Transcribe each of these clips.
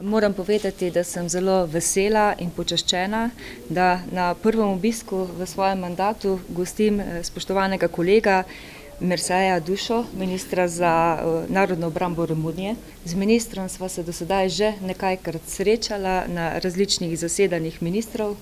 Moram povedati, da sem zelo vesela in počaščena, da na prvem obisku v svojem mandatu gostim spoštovanega kolega Mirceja Dušo, ministra za narodno obrambo Romunije. Z ministrom sva se do sedaj že nekajkrat srečala na različnih zasedanjih ministrov.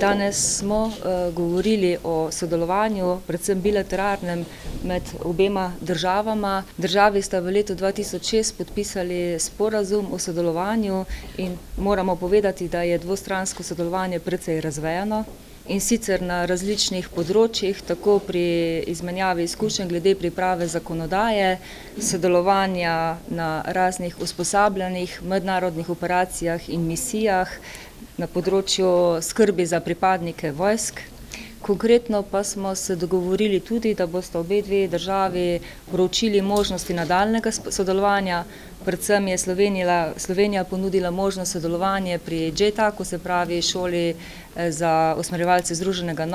Danes smo govorili o sodelovanju, predvsem bilateralnem, med obema državama. Državi sta v letu 2006 podpisali sporazum o sodelovanju in moramo povedati, da je dvostransko sodelovanje precej razvejano. In sicer na različnih področjih, tako pri izmenjavi izkušenj glede priprave zakonodaje, sodelovanja na raznih usposabljanjih, mednarodnih operacijah in misijah, na področju skrbi za pripadnike vojsk. Konkretno pa smo se dogovorili tudi, da bosta obe dve državi proučili možnosti nadaljnjega sodelovanja. Predvsem je Slovenija ponudila možnost sodelovanja pri JTAC-u, se pravi šoli za usmerjevalce združenega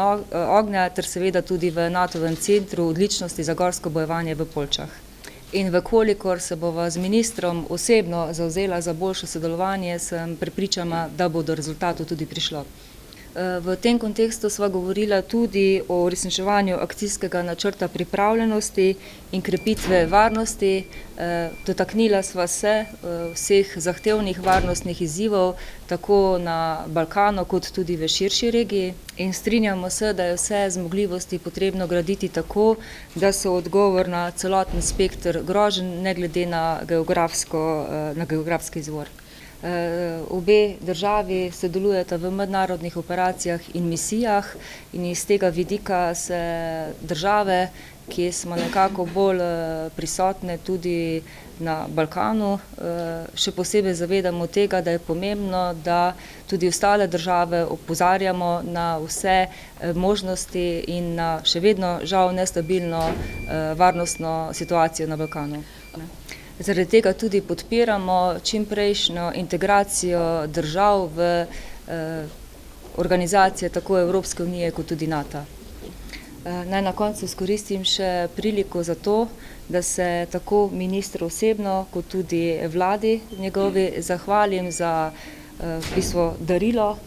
ognja, ter seveda tudi v NATO-vem centru odličnosti za gorsko bojevanje v Poljčah. In vkolikor se bova z ministrom osebno zavzela za boljše sodelovanje, sem prepričana, da bo do rezultatov tudi prišlo. V tem kontekstu sva govorila tudi o uresničevanju akcijskega načrta pripravljenosti in krepitve varnosti. Dotaknila sva se vseh zahtevnih varnostnih izzivov, tako na Balkanu kot tudi v širši regiji. In strinjamo se, da je vse zmogljivosti potrebno graditi tako, da so odgovor na celoten spekter groženj, ne glede na geografski izvor. Obe državi sodelujeta v mednarodnih operacijah in misijah in iz tega vidika se države, ki smo nekako bolj prisotne tudi na Balkanu, še posebej zavedamo tega, da je pomembno, da tudi ostale države opozarjamo na vse možnosti in na še vedno žal nestabilno varnostno situacijo na Balkanu. Zaradi tega tudi podpiramo čimprejšnjo integracijo držav v organizacije tako Evropske unije kot tudi NATO. Naj na koncu izkoristim še priliko za to, da se tako ministru osebno kot tudi vladi njegovi zahvalim za v bistvu darilo,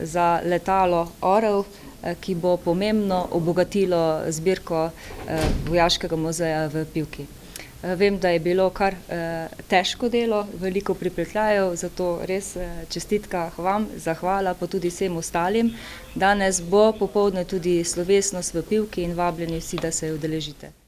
za letalo Orel, ki bo pomembno obogatilo zbirko Vojaškega muzeja v Pivki. Vem, da je bilo kar težko delo, veliko pripetljajev, zato res čestitka vam, zahvala pa tudi vsem ostalim. Danes bo popoldne tudi slovesnost v Pivki in vabljeni vsi, da se jo udeležite.